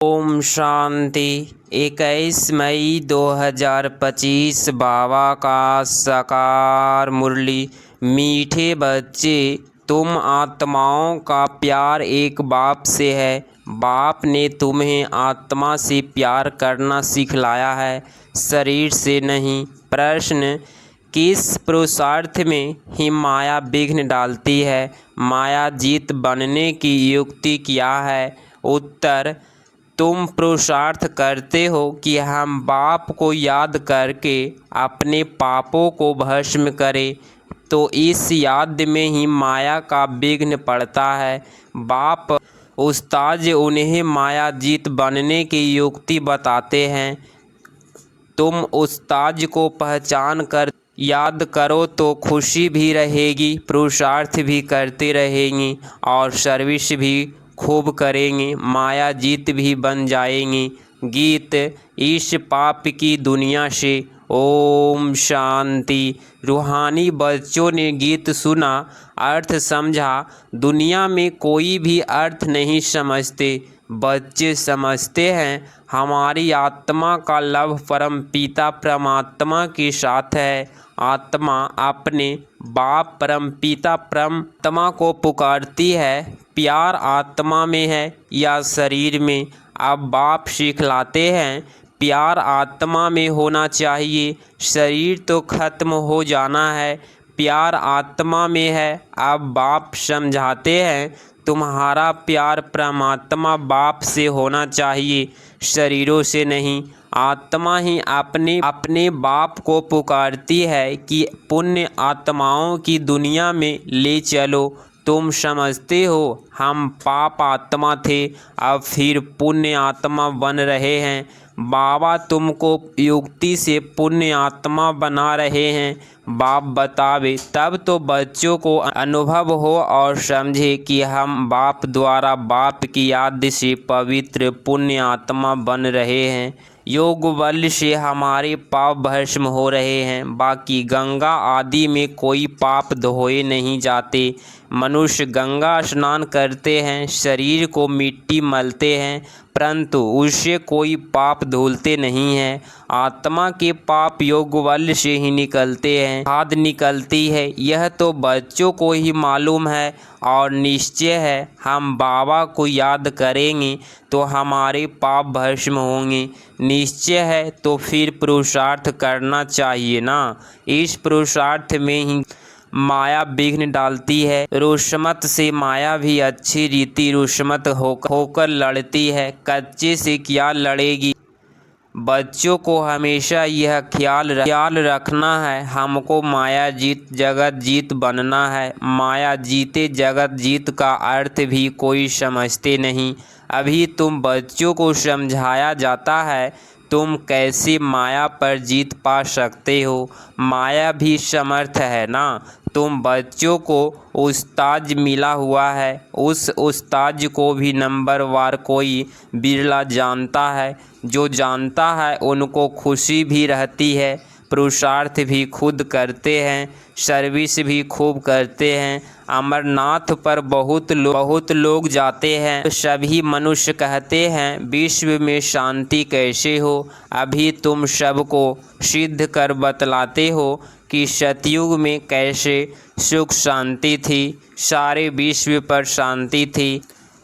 ओम शांति। 21 मई 2025 बाबा का साकार मुरली। मीठे बच्चे, तुम आत्माओं का प्यार एक बाप से है। बाप ने तुम्हें आत्मा से प्यार करना सिखलाया है, शरीर से नहीं। प्रश्न: किस पुरुषार्थ में ही माया विघ्न डालती है? माया जीत बनने की युक्ति क्या है? उत्तर: तुम पुरुषार्थ करते हो कि हम बाप को याद करके अपने पापों को भस्म करें, तो इस याद में ही माया का विघ्न पड़ता है। बाप उस्ताद उन्हें माया जीत बनने की युक्ति बताते हैं। तुम उस्ताद को पहचान कर याद करो तो खुशी भी रहेगी, पुरुषार्थ भी करते रहेंगी और सर्विस भी खूब करेंगे, माया जीत भी बन जाएंगी। गीत: इस पाप की दुनिया से। ओम शांति। रूहानी बच्चों ने गीत सुना, अर्थ समझा। दुनिया में कोई भी अर्थ नहीं समझते। बच्चे समझते हैं हमारी आत्मा का लव परम पिता परमात्मा के साथ है। आत्मा अपने बाप परम पिता परमात्मा को पुकारती है। प्यार आत्मा में है या शरीर में? अब बाप सिखलाते हैं प्यार आत्मा में होना चाहिए, शरीर तो खत्म हो जाना है। प्यार आत्मा में है। अब बाप समझाते हैं तुम्हारा प्यार परमात्मा बाप से होना चाहिए, शरीरों से नहीं। आत्मा ही अपने बाप को पुकारती है कि पुण्य आत्माओं की दुनिया में ले चलो। तुम समझते हो हम पाप आत्मा थे, अब फिर पुण्य आत्मा बन रहे हैं। बाबा तुमको युक्ति से पुण्य आत्मा बना रहे हैं। बाप बतावे तब तो बच्चों को अनुभव हो और समझे कि हम बाप द्वारा बाप की याद से पवित्र पुण्य आत्मा बन रहे हैं। योग बल से हमारे पाप भस्म हो रहे हैं। बाकी गंगा आदि में कोई पाप धोए नहीं जाते। मनुष्य गंगा स्नान करते हैं, शरीर को मिट्टी मलते हैं, परंतु उससे कोई पाप धुलते नहीं हैं। आत्मा के पाप योग बल से ही निकलते हैं, खाद निकलती है। यह तो बच्चों को ही मालूम है और निश्चय है हम बाबा को याद करेंगे तो हमारे पाप भस्म होंगे। निश्चय है तो फिर पुरुषार्थ करना चाहिए ना। इस पुरुषार्थ में ही माया विघ्न डालती है। रुष्मत से माया भी अच्छी रीति रुष्मत होकर लड़ती है, कच्चे से क्या लड़ेगी। बच्चों को हमेशा यह ख्याल रखना है हमको माया जीत जगत जीत बनना है। माया जीते जगत जीत का अर्थ भी कोई समझते नहीं। अभी तुम बच्चों को समझाया जाता है तुम कैसे माया पर जीत पा सकते हो। माया भी समर्थ है ना। तुम बच्चों को उस्ताद मिला हुआ है, उस उस्ताद को भी नंबरवार कोई बिरला जानता है। जो जानता है उनको खुशी भी रहती है, पुरुषार्थ भी खुद करते हैं, सर्विस भी खूब करते हैं। अमरनाथ पर बहुत लोग जाते हैं। सभी मनुष्य कहते हैं विश्व में शांति कैसे हो। अभी तुम सबको सिद्ध कर बतलाते हो कि सतयुग में कैसे सुख शांति थी, सारे विश्व पर शांति थी।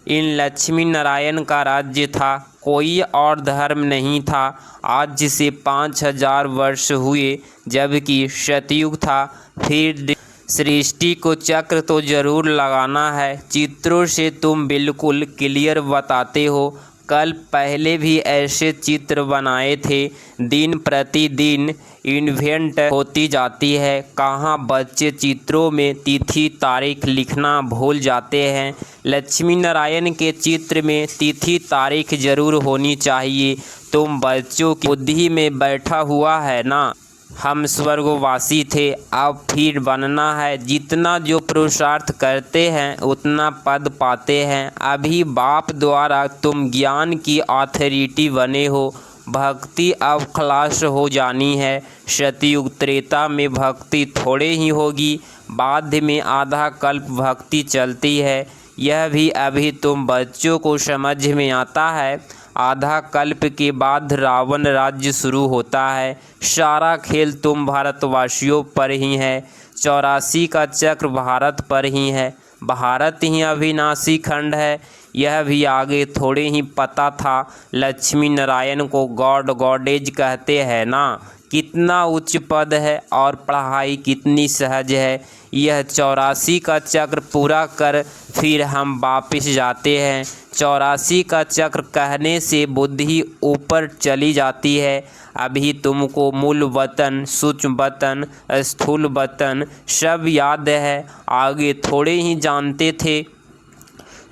इन लक्ष्मी नारायण का राज्य था, कोई और धर्म नहीं था। आज से 5000 वर्ष हुए जबकि सतयुग था। फिर सृष्टि को चक्र तो जरूर लगाना है। चित्रों से तुम बिल्कुल क्लियर बताते हो। कल पहले भी ऐसे चित्र बनाए थे। दिन प्रतिदिन इन्वेंट होती जाती है। कहाँ बच्चे चित्रों में तिथि तारीख लिखना भूल जाते हैं। लक्ष्मी नारायण के चित्र में तिथि तारीख जरूर होनी चाहिए। तुम बच्चों की बुद्धि में बैठा हुआ है ना। हम स्वर्गवासी थे, अब फिर बनना है। जितना जो पुरुषार्थ करते हैं उतना पद पाते हैं। अभी बाप द्वारा तुम ज्ञान की अथॉरिटी बने हो। भक्ति अब खलास हो जानी है। सतयुग त्रेता में भक्ति थोड़े ही होगी, बाद में आधा कल्प भक्ति चलती है। यह भी अभी तुम बच्चों को समझ में आता है। आधा कल्प के बाद रावण राज्य शुरू होता है। सारा खेल तुम भारतवासियों पर ही है। 84 का चक्र भारत पर ही है। भारत ही अविनाशी खंड है। यह भी आगे थोड़े ही पता था। लक्ष्मी नारायण को गॉड गॉडेज कहते हैं ना। कितना उच्च पद है और पढ़ाई कितनी सहज है। यह 84 का चक्र पूरा कर फिर हम वापस जाते हैं। 84 का चक्र कहने से बुद्धि ऊपर चली जाती है। अभी तुमको मूल वतन, सूक्ष्म वतन, स्थूल वतन सब याद है। आगे थोड़े ही जानते थे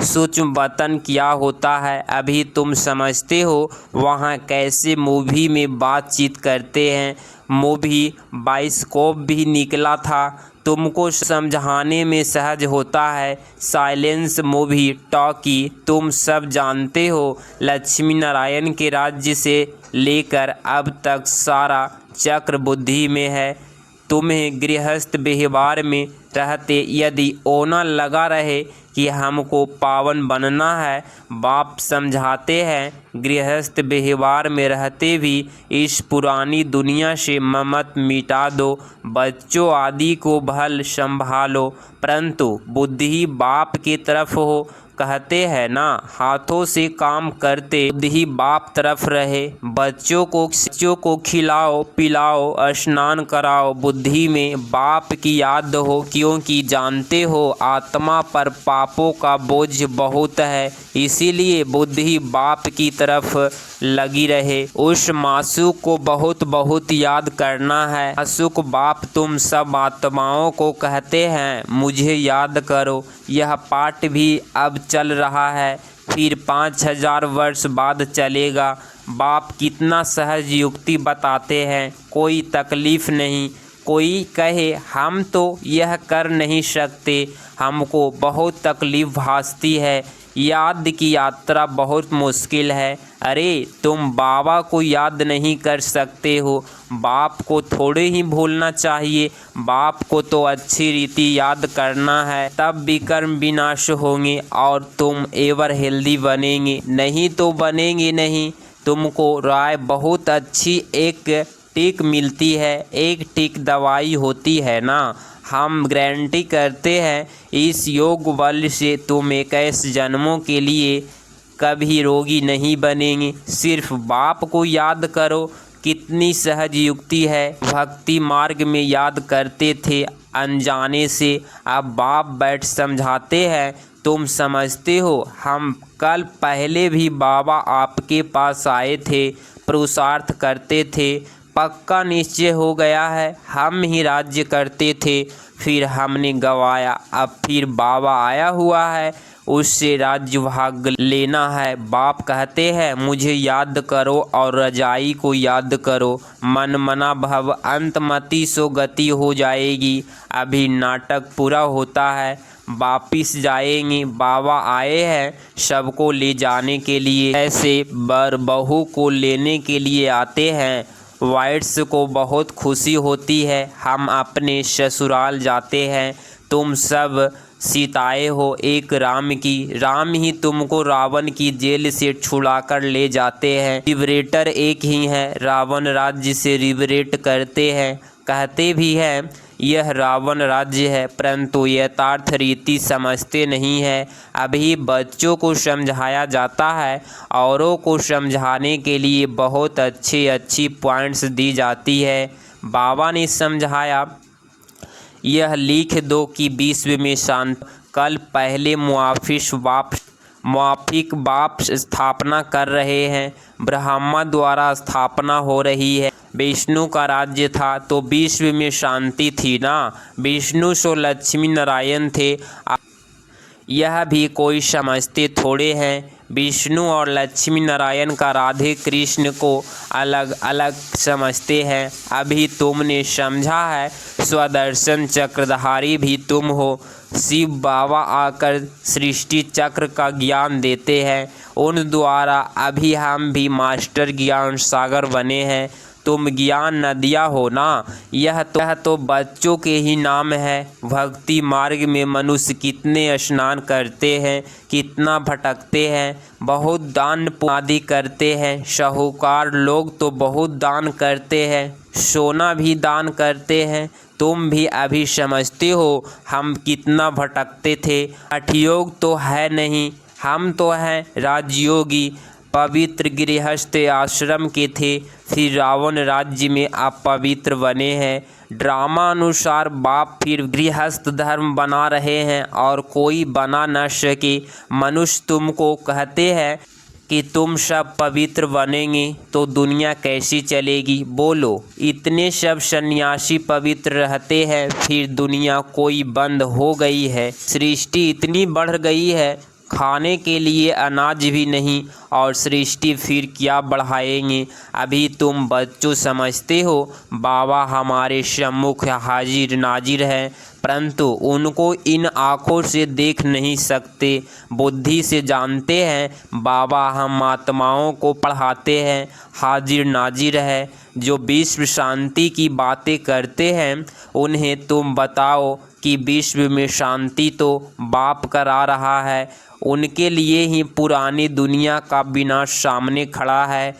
सूक्ष्म वतन क्या होता है। अभी तुम समझते हो वहाँ कैसे मूवी में बातचीत करते हैं। मूवी बाइस्कोप भी निकला था। तुमको समझाने में सहज होता है। साइलेंस मूवी टॉकी तुम सब जानते हो। लक्ष्मी नारायण के राज्य से लेकर अब तक सारा चक्र बुद्धि में है। तुम्हें गृहस्थ व्यवहार में रहते यदि ओना लगा रहे कि हमको पावन बनना है, बाप समझाते हैं गृहस्थ व्यवहार में रहते भी इस पुरानी दुनिया से ममत मिटा दो। बच्चों आदि को भल संभालो, परंतु बुद्धि बाप की तरफ हो। कहते हैं ना, हाथों से काम करते बुद्धि बाप तरफ रहे। बच्चों को खिलाओ पिलाओ स्नान कराओ, बुद्धि में बाप की याद हो, क्योंकि जानते हो आत्मा पर पापों का बोझ बहुत है। इसीलिए बुद्धि बाप की तरफ लगी रहे। उस मासूक को बहुत बहुत याद करना है। मासूक बाप तुम सब आत्माओं को कहते हैं मुझे याद करो। यह पाठ भी अब चल रहा है, फिर 5000 वर्ष बाद चलेगा। बाप कितना सहज युक्ति बताते हैं, कोई तकलीफ नहीं। कोई कहे हम तो यह कर नहीं सकते, हमको बहुत तकलीफ भासती है, याद की यात्रा बहुत मुश्किल है। अरे तुम बाबा को याद नहीं कर सकते हो, बाप को थोड़े ही भूलना चाहिए। बाप को तो अच्छी रीति याद करना है, तब विकर्म विनाश होंगे और तुम एवर हेल्दी बनेंगे। नहीं तो बनेंगे नहीं। तुमको राय बहुत अच्छी एक टिक मिलती है। एक टिक दवाई होती है ना। हम गारंटी करते हैं इस योग बल से तुम 21 जन्मों के लिए कभी रोगी नहीं बनेंगे। सिर्फ बाप को याद करो। कितनी सहज युक्ति है। भक्ति मार्ग में याद करते थे अनजाने से, अब बाप बैठ समझाते हैं। तुम समझते हो हम कल पहले भी बाबा आपके पास आए थे, पुरुषार्थ करते थे, पक्का निश्चय हो गया है हम ही राज्य करते थे, फिर हमने गवाया। अब फिर बाबा आया हुआ है, उससे राज्य भाग लेना है। बाप कहते हैं मुझे याद करो और रजाई को याद करो। मन मना भव अंतमति सो गति हो जाएगी। अभी नाटक पूरा होता है, वापिस जाएंगे। बाबा आए हैं सबको ले जाने के लिए, ऐसे बर बहू को लेने के लिए आते हैं। वाइट्स को बहुत खुशी होती है, हम अपने ससुराल जाते हैं। तुम सब सीताएं हो एक राम की, राम ही तुमको रावण की जेल से छुड़ाकर ले जाते हैं। लिबरेटर एक ही है, रावण राज्य से लिबरेट करते हैं। कहते भी हैं यह रावण राज्य है, परंतु यथार्थ रीति समझते नहीं है। अभी बच्चों को समझाया जाता है, औरों को समझाने के लिए बहुत अच्छी पॉइंट्स दी जाती है। बाबा ने समझाया यह लिख दो कि विश्व में शांत। कल पहले मुआफिक बाप स्थापना कर रहे हैं, ब्रह्मा द्वारा स्थापना हो रही है। विष्णु का राज्य था तो विश्व में शांति थी ना। विष्णु सो लक्ष्मी नारायण थे, यह भी कोई समझते थोड़े हैं। विष्णु और लक्ष्मी नारायण का राधे कृष्ण को अलग अलग समझते हैं। अभी तुमने समझा है स्वदर्शन चक्रधारी भी तुम हो। शिव बाबा आकर सृष्टि चक्र का ज्ञान देते हैं, उन द्वारा अभी हम भी मास्टर ज्ञान सागर बने हैं। तुम ज्ञान नदियाँ हो ना। यह तो बच्चों के ही नाम है। भक्ति मार्ग में मनुष्य कितने स्नान करते हैं, कितना भटकते हैं, बहुत दान पुण्य आदि करते हैं। साहूकार लोग तो बहुत दान करते हैं, सोना भी दान करते हैं। तुम भी अभी समझते हो हम कितना भटकते थे। हठयोग तो है नहीं, हम तो हैं राजयोगी। पवित्र गृहस्थ आश्रम के थे, फिर रावण राज्य में अपवित्र बने हैं। ड्रामा अनुसार बाप फिर गृहस्थ धर्म बना रहे हैं और कोई बना न सके। मनुष्य तुमको कहते हैं कि तुम सब पवित्र बनेंगे तो दुनिया कैसी चलेगी, बोलो। इतने सब सन्यासी पवित्र रहते हैं, फिर दुनिया कोई बंद हो गई है। सृष्टि इतनी बढ़ गई है, खाने के लिए अनाज भी नहीं, और सृष्टि फिर क्या बढ़ाएंगे। अभी तुम बच्चों समझते हो बाबा हमारे सम्मुख हाजिर नाजिर है, परंतु उनको इन आँखों से देख नहीं सकते। बुद्धि से जानते हैं बाबा हम आत्माओं को पढ़ाते हैं, हाजिर नाजिर है। जो विश्व शांति की बातें करते हैं उन्हें तुम बताओ कि विश्व में शांति तो बाप करा रहा है। उनके लिए ही पुरानी दुनिया का विनाश सामने खड़ा है।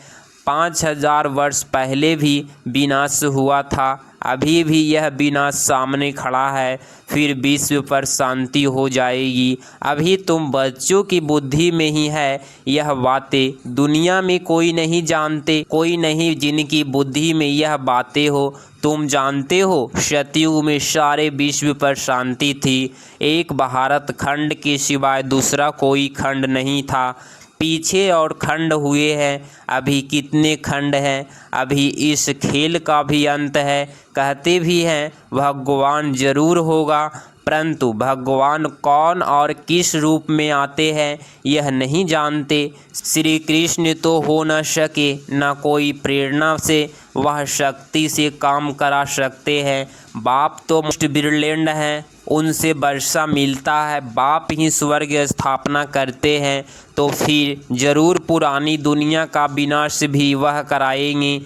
5000 वर्ष पहले भी विनाश हुआ था, अभी भी यह विनाश सामने खड़ा है, फिर विश्व पर शांति हो जाएगी। अभी तुम बच्चों की बुद्धि में ही है यह बातें, दुनिया में कोई नहीं जानते, कोई नहीं जिनकी बुद्धि में यह बातें हो। तुम जानते हो सतयुग में सारे विश्व पर शांति थी, एक भारत खंड के सिवाय दूसरा कोई खंड नहीं था। पीछे और खंड हुए हैं, अभी कितने खंड हैं। अभी इस खेल का भी अंत है। कहते भी हैं भगवान जरूर होगा, परंतु भगवान कौन और किस रूप में आते हैं यह नहीं जानते। श्री कृष्ण तो हो न सके, न कोई प्रेरणा से वह शक्ति से काम करा सकते हैं। बाप तो मोस्ट ब्रिलियंट हैं, उनसे वर्षा मिलता है, बाप ही स्वर्ग स्थापना करते हैं, तो फिर जरूर पुरानी दुनिया का विनाश भी वह कराएंगे।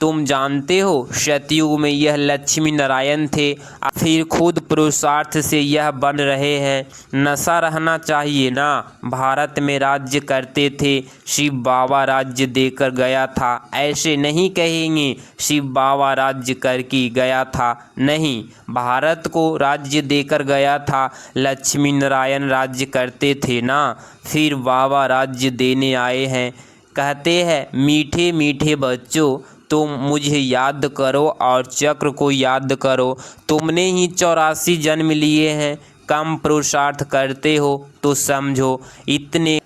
तुम जानते हो सतयुग में यह लक्ष्मी नारायण थे, फिर खुद पुरुषार्थ से यह बन रहे हैं। नशा रहना चाहिए ना। भारत में राज्य करते थे, शिव बाबा राज्य देकर गया था, ऐसे नहीं कहेंगे शिव बाबा राज्य करके गया था, नहीं, भारत को राज्य देकर गया था। लक्ष्मी नारायण राज्य करते थे ना, फिर बाबा राज्य देने आए हैं। कहते हैं मीठे मीठे बच्चों तुम मुझे याद करो और चक्र को याद करो। तुमने ही 84 जन्म लिए हैं, कम पुरुषार्थ करते हो तो समझो इतने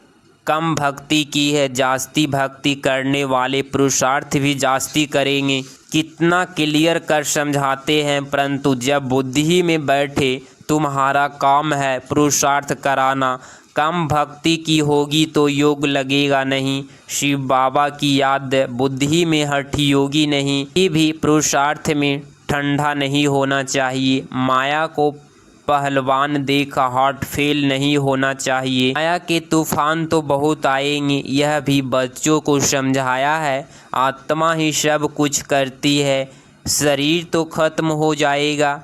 कम भक्ति की है। जास्ती भक्ति करने वाले पुरुषार्थ भी जास्ती करेंगे। कितना क्लियर कर समझाते हैं, परंतु जब बुद्धि में बैठे तुम्हारा काम है पुरुषार्थ कराना। कम भक्ति की होगी तो योग लगेगा नहीं। शिव बाबा की याद बुद्धि में हठी योगी नहीं। ये भी पुरुषार्थ में ठंडा नहीं होना चाहिए। माया को पहलवान देखा हार्ट फेल नहीं होना चाहिए। माया के तूफान तो बहुत आएंगे, यह भी बच्चों को समझाया है। आत्मा ही सब कुछ करती है, शरीर तो खत्म हो जाएगा।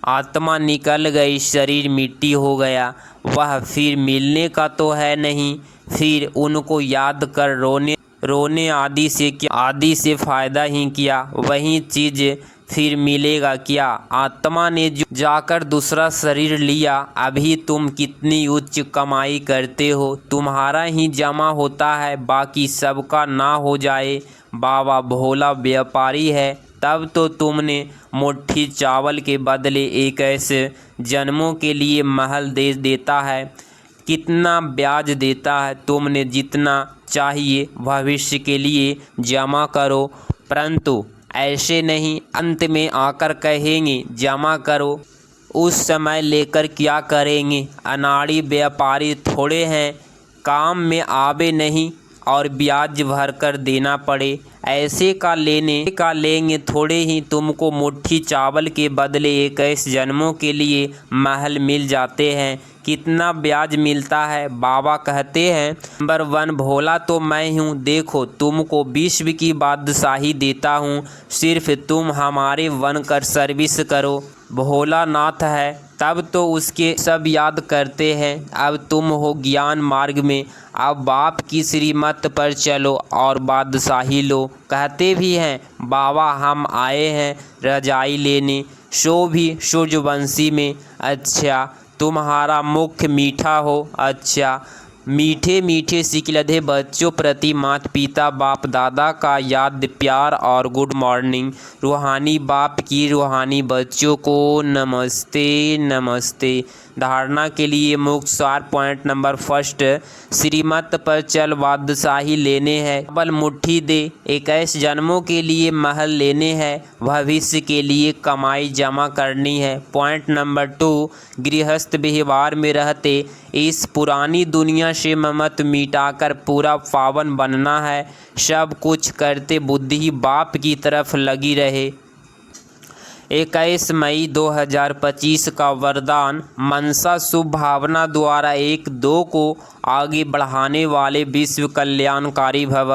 आत्मा निकल गई, शरीर मिट्टी हो गया, वह फिर मिलने का तो है नहीं। फिर उनको याद कर रोने आदि से फ़ायदा ही क्या, वही चीज़ फिर मिलेगा क्या। आत्मा ने जो जाकर दूसरा शरीर लिया, अभी तुम कितनी उच्च कमाई करते हो, तुम्हारा ही जमा होता है, बाकी सबका ना हो जाए। बाबा भोला व्यापारी है, तब तो तुमने मुट्ठी चावल के बदले 21 जन्मों के लिए महल दे देता है। कितना ब्याज देता है, तुमने जितना चाहिए भविष्य के लिए जमा करो, परंतु ऐसे नहीं अंत में आकर कहेंगे जमा करो। उस समय लेकर क्या करेंगे। अनाड़ी व्यापारी थोड़े हैं, काम में आवे नहीं और ब्याज भर कर देना पड़े। ऐसे का लेंगे थोड़े ही तुमको मुट्ठी चावल के बदले 21 जन्मों के लिए महल मिल जाते हैं। कितना ब्याज मिलता है? बाबा कहते हैं, नंबर 1 भोला तो मैं हूँ, देखो तुमको विश्व की बादशाही देता हूँ, सिर्फ तुम हमारे बनकर सर्विस करो। भोलानाथ है तब तो उसके सब याद करते हैं। अब तुम हो ज्ञान मार्ग में, अब बाप की श्रीमत पर चलो और बादशाही लो। कहते भी हैं बाबा हम आए हैं रजाई लेने, सो भी सूर्यवंशी में। अच्छा तुम्हारा मुख मीठा हो, अच्छा मीठे मीठे सिकलधे बच्चों प्रति माता पिता बाप दादा का याद प्यार और गुड मॉर्निंग। रूहानी बाप की रूहानी बच्चों को नमस्ते नमस्ते। धारणा के लिए मुख्य सार पॉइंट नंबर 1, श्रीमत पर चल बादशाही लेने हैं, बल मुट्ठी दे। 21 जन्मों के लिए महल लेने हैं, भविष्य के लिए कमाई जमा करनी है। पॉइंट नंबर 2, गृहस्थ व्यवहार में रहते इस पुरानी दुनिया से ममत मिटाकर पूरा पावन बनना है। सब कुछ करते बुद्धि बाप की तरफ लगी रहे। 21 मई 2025 का वरदान मनसा शुभ भावना द्वारा 1-2 को आगे बढ़ाने वाले विश्व कल्याणकारी भव।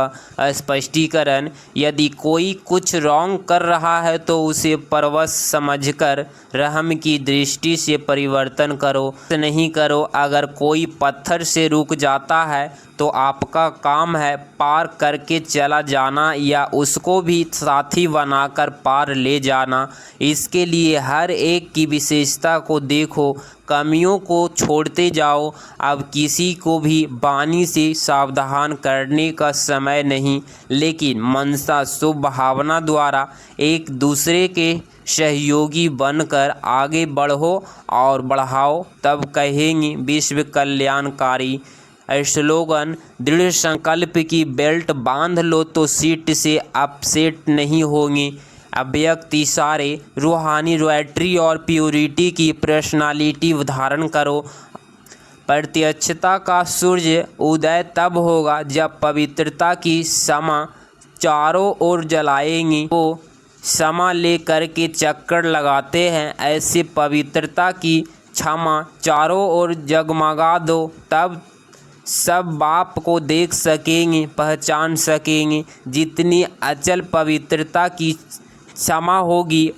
स्पष्टीकरण, यदि कोई कुछ रॉन्ग कर रहा है तो उसे परवश समझकर रहम की दृष्टि से परिवर्तन करो, नहीं करो। अगर कोई पत्थर से रुक जाता है तो आपका काम है पार करके चला जाना या उसको भी साथी बनाकर पार ले जाना। इसके लिए हर एक की विशेषता को देखो, कमियों को छोड़ते जाओ। अब किसी को भी वाणी से सावधान करने का समय नहीं, लेकिन मनसा शुभ भावना द्वारा एक दूसरे के सहयोगी बनकर आगे बढ़ो और बढ़ाओ, तब कहेंगे विश्व कल्याणकारी। स्लोगन, दृढ़ संकल्प की बेल्ट बांध लो तो सीट से अपसेट नहीं होंगे। अव्यक्त इशारे, रूहानी रॉयल्टी और प्योरिटी की पर्सनालिटी धारण करो। प्रत्यक्षता का सूर्य उदय तब होगा जब पवित्रता की शमा चारों ओर जलाएंगी। वो क्षमा लेकर के चक्कर लगाते हैं, ऐसे पवित्रता की क्षमा चारों ओर जगमगा दो, तब सब बाप को देख सकेंगे, पहचान सकेंगे। जितनी अचल पवित्रता की क्षमा होगी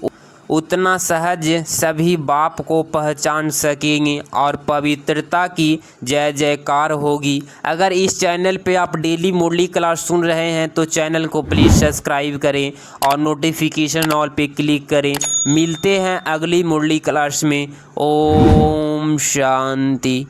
उतना सहज सभी बाप को पहचान सकेंगे और पवित्रता की जय जयकार होगी। अगर इस चैनल पे आप डेली मुरली क्लास सुन रहे हैं तो चैनल को प्लीज़ सब्सक्राइब करें और नोटिफिकेशन ऑल पे क्लिक करें। मिलते हैं अगली मुरली क्लास में। ओम शांति।